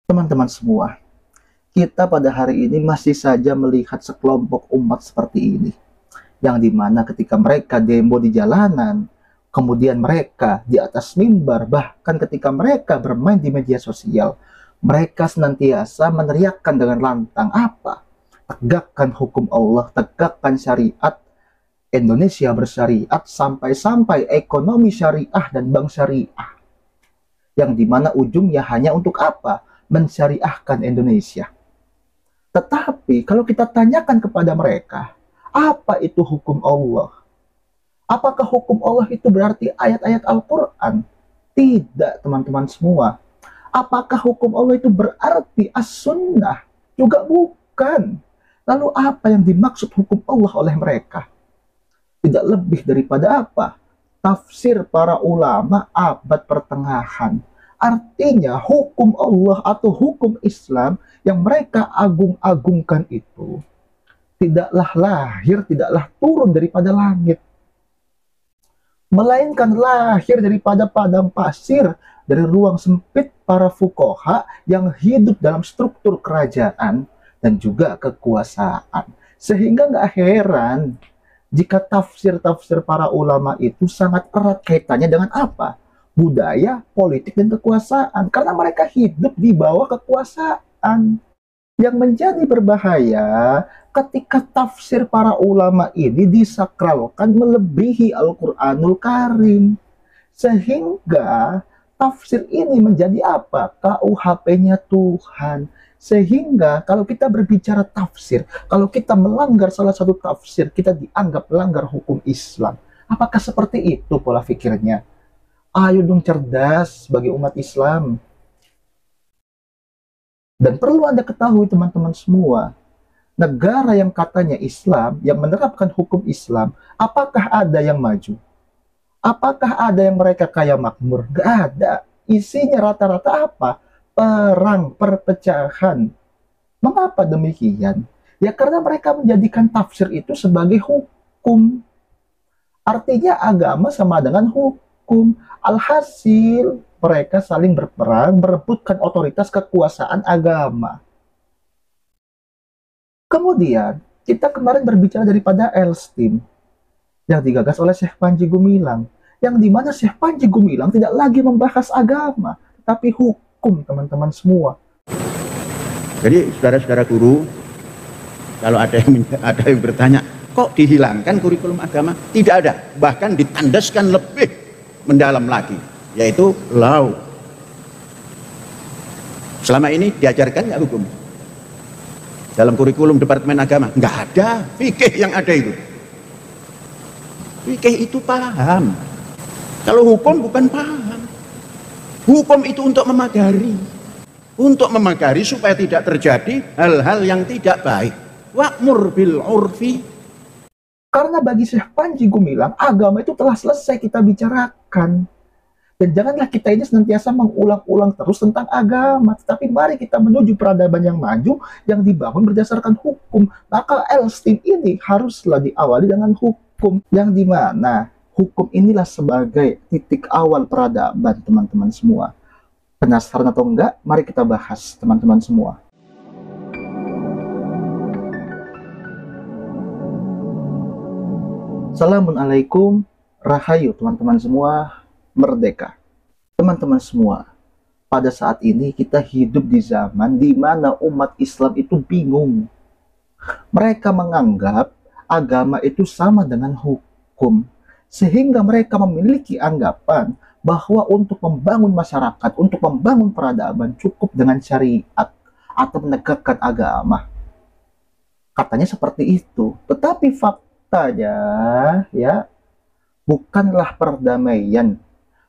Teman-teman semua, kita pada hari ini masih saja melihat sekelompok umat seperti ini, yang dimana ketika mereka demo di jalanan, kemudian mereka di atas mimbar, bahkan ketika mereka bermain di media sosial, mereka senantiasa meneriakkan dengan lantang apa? Tegakkan hukum Allah, tegakkan syariat, Indonesia bersyariat, sampai-sampai ekonomi syariah dan bank syariah, yang dimana ujungnya hanya untuk apa? Mensyariahkan Indonesia. Tetapi kalau kita tanyakan kepada mereka, apa itu hukum Allah? Apakah hukum Allah itu berarti ayat-ayat Al-Quran? Tidak, teman-teman semua. Apakah hukum Allah itu berarti as-sunnah? Juga bukan. Lalu apa yang dimaksud hukum Allah oleh mereka? Tidak lebih daripada apa? Tafsir para ulama abad pertengahan. Artinya hukum Allah atau hukum Islam yang mereka agung-agungkan itu tidaklah lahir, tidaklah turun daripada langit, melainkan lahir daripada padang pasir, dari ruang sempit para fuqaha yang hidup dalam struktur kerajaan dan juga kekuasaan. Sehingga nggak heran jika tafsir-tafsir para ulama itu sangat erat kaitannya dengan apa? Budaya, politik, dan kekuasaan. Karena mereka hidup di bawah kekuasaan. Yang menjadi berbahaya ketika tafsir para ulama ini disakralkan melebihi Al-Quranul Karim. Sehingga tafsir ini menjadi apa? KUHP-nya Tuhan. Sehingga kalau kita berbicara tafsir, kalau kita melanggar salah satu tafsir, kita dianggap melanggar hukum Islam. Apakah seperti itu pola pikirnya? Ayo dong cerdas bagi umat Islam. Dan perlu Anda ketahui teman-teman semua, negara yang katanya Islam, yang menerapkan hukum Islam, apakah ada yang maju? Apakah ada yang mereka kaya makmur? Gak ada. Isinya rata-rata apa? Perang, perpecahan. Mengapa demikian? Ya karena mereka menjadikan tafsir itu sebagai hukum. Artinya agama sama dengan hukum. Alhasil mereka saling berperang, berebutkan otoritas kekuasaan agama. Kemudian kita kemarin berbicara daripada Elstim yang digagas oleh Syekh Panji Gumilang, yang dimana Syekh Panji Gumilang tidak lagi membahas agama, tapi hukum, teman-teman semua. Jadi saudara-saudara guru, kalau ada yang bertanya, kok dihilangkan kurikulum agama? Tidak ada, bahkan ditandaskan lebih mendalam lagi, yaitu law. Selama ini diajarkan nggak hukum dalam kurikulum Departemen Agama? Nggak ada. Fikih yang ada itu. Fikih itu paham. Kalau hukum bukan paham. Hukum itu untuk memagari. Untuk memagari supaya tidak terjadi hal-hal yang tidak baik. Wa'mur bil urfi. Karena bagi Syekh Panji Gumilang, agama itu telah selesai kita bicarakan. Dan janganlah kita ini senantiasa mengulang-ulang terus tentang agama. Tetapi mari kita menuju peradaban yang maju, yang dibangun berdasarkan hukum. Maka Elstim ini haruslah diawali dengan hukum. Yang dimana hukum inilah sebagai titik awal peradaban, teman-teman semua. Penasaran atau enggak? Mari kita bahas, teman-teman semua. Assalamualaikum, rahayu teman-teman semua, merdeka. Teman-teman semua, pada saat ini kita hidup di zaman di mana umat Islam itu bingung. Mereka menganggap agama itu sama dengan hukum, sehingga mereka memiliki anggapan bahwa untuk membangun masyarakat, untuk membangun peradaban cukup dengan syariat atau menegakkan agama. Katanya seperti itu, tetapi faktanya ya bukanlah perdamaian,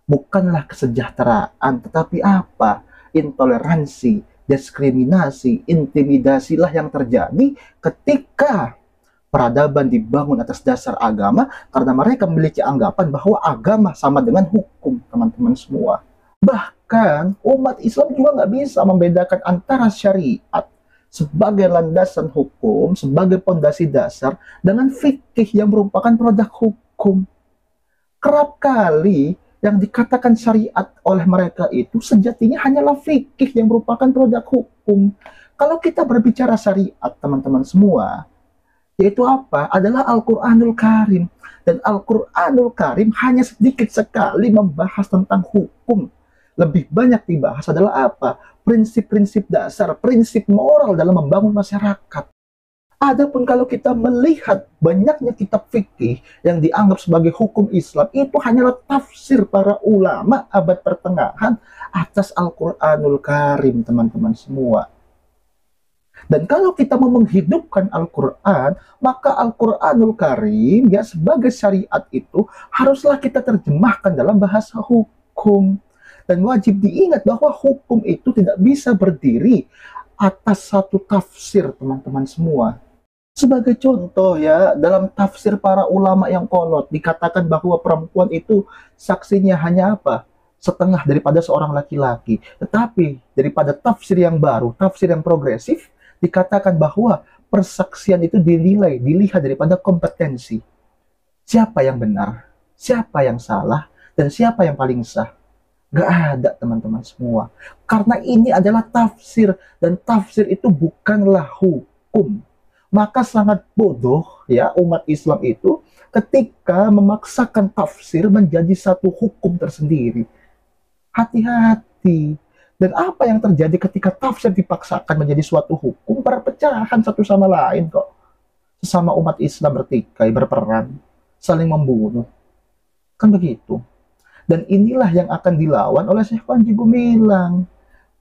bukanlah kesejahteraan, tetapi apa? Intoleransi, diskriminasi, intimidasilah yang terjadi ketika peradaban dibangun atas dasar agama, karena mereka memiliki anggapan bahwa agama sama dengan hukum, teman-teman semua. Bahkan umat Islam juga nggak bisa membedakan antara syariat sebagai landasan hukum, sebagai pondasi dasar, dengan fikih yang merupakan produk hukum. Kerap kali Yang dikatakan syariat oleh mereka itu sejatinya hanyalah fikih yang merupakan produk hukum. Kalau kita berbicara syariat, teman-teman semua, yaitu apa? Adalah Al-Quranul Karim. Dan Al-Quranul Karim hanya sedikit sekali membahas tentang hukum. Lebih banyak dibahas adalah apa? Prinsip-prinsip dasar, prinsip moral dalam membangun masyarakat. Adapun kalau kita melihat banyaknya kitab fikih yang dianggap sebagai hukum Islam, itu hanyalah tafsir para ulama abad pertengahan atas Al-Quranul Karim, teman-teman semua. Dan kalau kita mau menghidupkan Al-Quran, maka Al-Quranul Karim ya sebagai syariat itu haruslah kita terjemahkan dalam bahasa hukum. Dan wajib diingat bahwa hukum itu tidak bisa berdiri atas satu tafsir, teman-teman semua. Sebagai contoh ya, dalam tafsir para ulama yang kolot, dikatakan bahwa perempuan itu saksinya hanya apa? Setengah daripada seorang laki-laki. Tetapi daripada tafsir yang baru, tafsir yang progresif, dikatakan bahwa persaksian itu dilihat daripada kompetensi. Siapa yang benar, siapa yang salah, dan siapa yang paling sah. Gak ada, teman-teman semua. Karena ini adalah tafsir, dan tafsir itu bukanlah hukum. Maka sangat bodoh ya umat Islam itu ketika memaksakan tafsir menjadi satu hukum tersendiri. Hati-hati. Dan apa yang terjadi ketika tafsir dipaksakan menjadi suatu hukum? Perpecahan satu sama lain kok. Sesama umat Islam bertikai, berperang, saling membunuh. Kan begitu. Dan inilah yang akan dilawan oleh Syekh Panji Gumilang.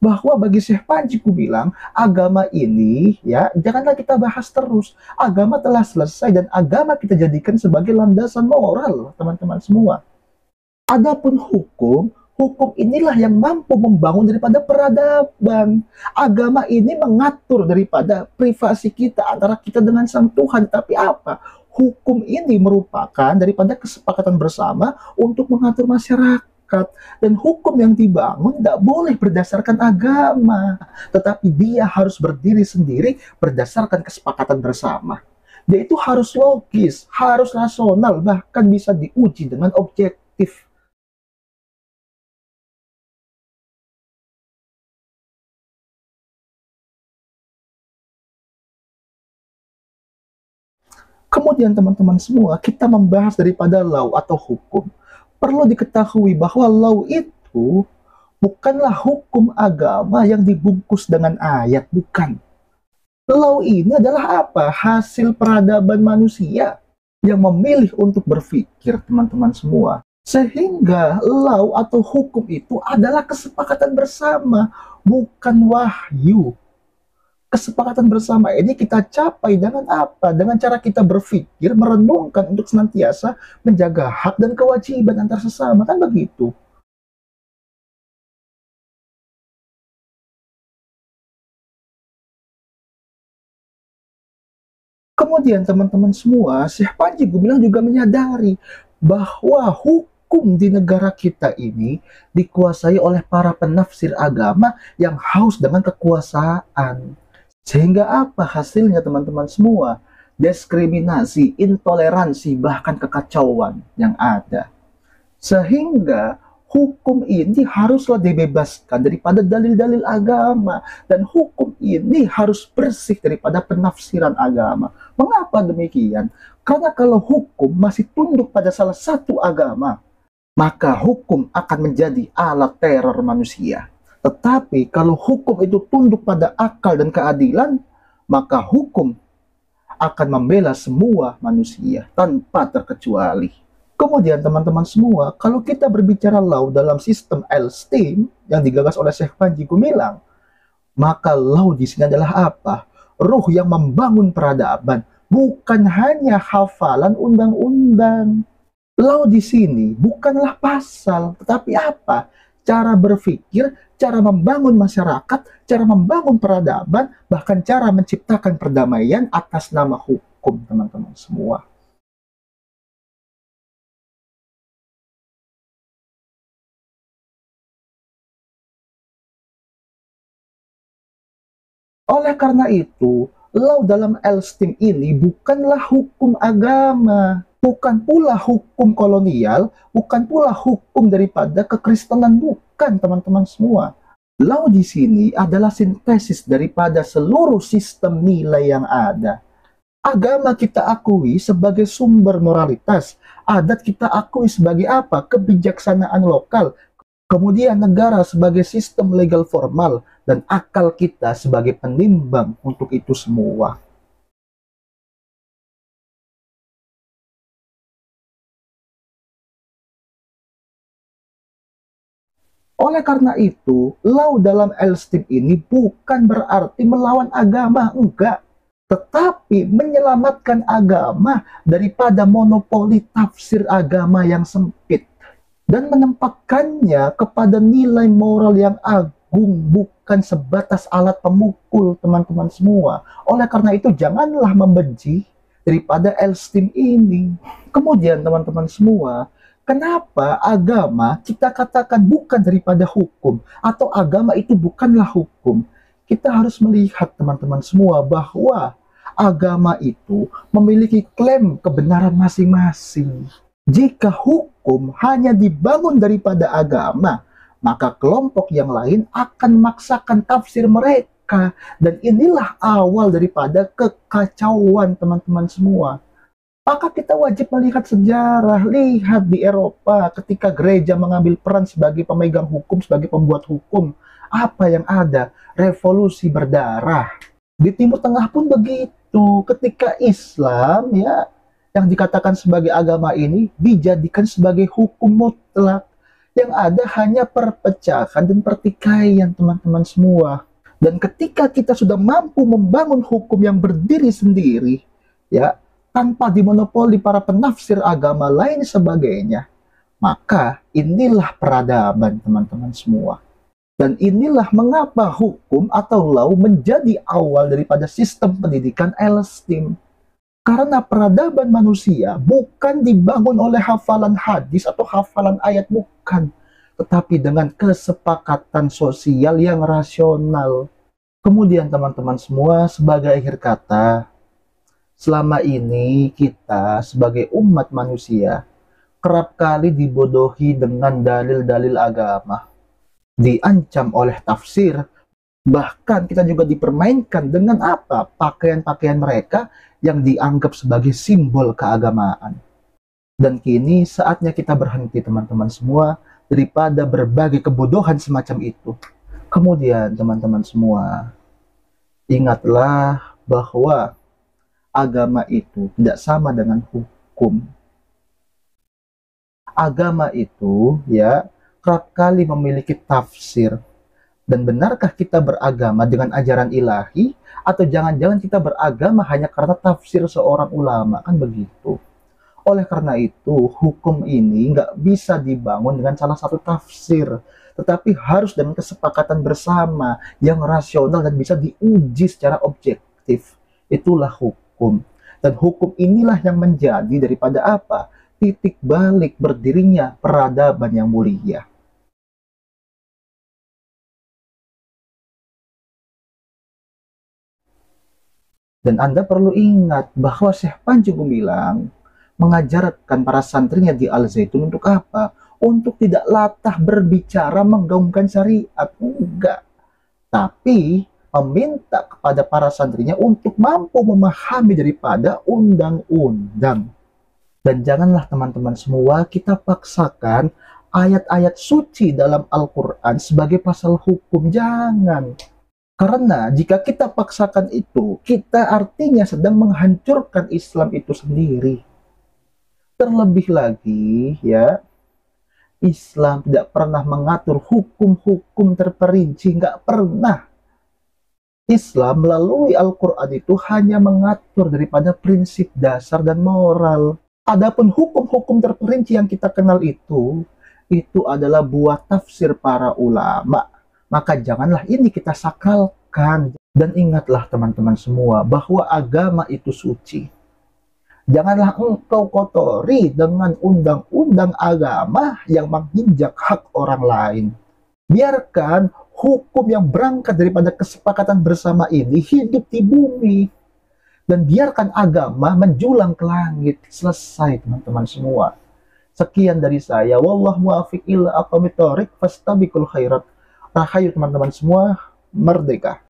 Bahwa bagi Syekh Panji Gumilang, agama ini ya janganlah kita bahas terus. Agama telah selesai dan agama kita jadikan sebagai landasan moral, teman-teman semua. Adapun hukum, hukum inilah yang mampu membangun daripada peradaban. Agama ini mengatur daripada privasi kita antara kita dengan Sang Tuhan. Tapi apa? Hukum ini merupakan daripada kesepakatan bersama untuk mengatur masyarakat. Dan hukum yang dibangun tidak boleh berdasarkan agama, tetapi dia harus berdiri sendiri berdasarkan kesepakatan bersama. Dia itu harus logis, harus rasional, bahkan bisa diuji dengan objektif. Kemudian teman-teman semua, kita membahas daripada law atau hukum. Perlu diketahui bahwa law itu bukanlah hukum agama yang dibungkus dengan ayat, bukan. Law ini adalah apa? Hasil peradaban manusia yang memilih untuk berpikir, teman-teman semua. Sehingga law atau hukum itu adalah kesepakatan bersama, bukan wahyu. Kesepakatan bersama ini kita capai dengan apa? Dengan cara kita berpikir, merenungkan untuk senantiasa menjaga hak dan kewajiban antar sesama, kan begitu. Kemudian teman-teman semua, Syekh Panji Gumilang juga menyadari bahwa hukum di negara kita ini dikuasai oleh para penafsir agama yang haus dengan kekuasaan. Sehingga apa hasilnya teman-teman semua? Diskriminasi, intoleransi, bahkan kekacauan yang ada. Sehingga hukum ini haruslah dibebaskan daripada dalil-dalil agama. Dan hukum ini harus bersih daripada penafsiran agama. Mengapa demikian? Karena kalau hukum masih tunduk pada salah satu agama, maka hukum akan menjadi alat teror manusia. Tetapi kalau hukum itu tunduk pada akal dan keadilan, maka hukum akan membela semua manusia tanpa terkecuali. Kemudian teman-teman semua, kalau kita berbicara law dalam sistem L-STEAM yang digagas oleh Syekh Panji Gumilang, maka law di sini adalah apa? Ruh yang membangun peradaban, bukan hanya hafalan undang-undang. Law di sini bukanlah pasal, tetapi apa? Cara berpikir, cara membangun masyarakat, cara membangun peradaban, bahkan cara menciptakan perdamaian atas nama hukum, teman-teman semua. Oleh karena itu, law dalam L-STEAM ini bukanlah hukum agama. bukan pula hukum kolonial, bukan pula hukum daripada kekristenan, bukan teman-teman semua. Law di sini adalah sintesis daripada seluruh sistem nilai yang ada. Agama kita akui sebagai sumber moralitas, adat kita akui sebagai apa? Kebijaksanaan lokal, kemudian negara sebagai sistem legal formal, dan akal kita sebagai penimbang untuk itu semua. Oleh karena itu, law dalam Elstim ini bukan berarti melawan agama, enggak. Tetapi menyelamatkan agama daripada monopoli tafsir agama yang sempit. Dan menempatkannya kepada nilai moral yang agung, bukan sebatas alat pemukul, teman-teman semua. Oleh karena itu, janganlah membenci daripada Elstim ini. Kemudian, teman-teman semua, kenapa agama kita katakan bukan daripada hukum, atau agama itu bukanlah hukum? Kita harus melihat, teman-teman semua, bahwa agama itu memiliki klaim kebenaran masing-masing. Jika hukum hanya dibangun daripada agama, maka kelompok yang lain akan memaksakan tafsir mereka. Dan inilah awal daripada kekacauan, teman-teman semua. Maka kita wajib melihat sejarah. Lihat di Eropa ketika gereja mengambil peran sebagai pemegang hukum, sebagai pembuat hukum. Apa yang ada? Revolusi berdarah. Di Timur Tengah pun begitu. Ketika Islam, ya, yang dikatakan sebagai agama ini dijadikan sebagai hukum mutlak, yang ada hanya perpecahan dan pertikaian, teman-teman semua. Dan ketika kita sudah mampu membangun hukum yang berdiri sendiri, ya, tanpa dimonopoli para penafsir agama lain sebagainya, maka inilah peradaban, teman-teman semua. Dan inilah mengapa hukum atau law menjadi awal daripada sistem pendidikan Elstim. Karena peradaban manusia bukan dibangun oleh hafalan hadis atau hafalan ayat, bukan. Tetapi dengan kesepakatan sosial yang rasional. Kemudian teman-teman semua, sebagai akhir kata, selama ini kita sebagai umat manusia kerap kali dibodohi dengan dalil-dalil agama. Diancam oleh tafsir, bahkan kita juga dipermainkan dengan apa? Pakaian-pakaian mereka yang dianggap sebagai simbol keagamaan. Dan kini saatnya kita berhenti, teman-teman semua, daripada berbagai kebodohan semacam itu. Kemudian teman-teman semua, ingatlah bahwa agama itu tidak sama dengan hukum. Agama itu, ya, kerap kali memiliki tafsir. Dan benarkah kita beragama dengan ajaran ilahi, atau jangan-jangan kita beragama hanya karena tafsir seorang ulama? Kan begitu. Oleh karena itu, hukum ini nggak bisa dibangun dengan salah satu tafsir, tetapi harus dengan kesepakatan bersama yang rasional dan bisa diuji secara objektif. Itulah hukum. Dan hukum inilah yang menjadi daripada apa? Titik balik berdirinya peradaban yang mulia. Dan Anda perlu ingat bahwa Syekh Panji Gumilang mengajarkan para santrinya di Al-Zaitun untuk apa? Untuk tidak latah berbicara menggaungkan syariat. Enggak. Tapi meminta kepada para santrinya untuk mampu memahami daripada undang-undang. Dan janganlah teman-teman semua kita paksakan ayat-ayat suci dalam Al-Quran sebagai pasal hukum. Jangan. Karena jika kita paksakan itu, kita artinya sedang menghancurkan Islam itu sendiri. Terlebih lagi, ya, Islam tidak pernah mengatur hukum-hukum terperinci, nggak pernah. Islam melalui Al-Quran itu hanya mengatur daripada prinsip dasar dan moral. Adapun hukum-hukum terperinci yang kita kenal itu adalah buah tafsir para ulama. Maka janganlah ini kita sakralkan. Dan ingatlah teman-teman semua bahwa agama itu suci. Janganlah engkau kotori dengan undang-undang agama yang menginjak hak orang lain. Biarkan hukum yang berangkat daripada kesepakatan bersama ini hidup di bumi. dan biarkan agama menjulang ke langit. Selesai teman-teman semua. Sekian dari saya. Wallahu muwaffiq ila aqwamit thoriq fastabiqul khairat. Rahayu teman-teman semua, merdeka.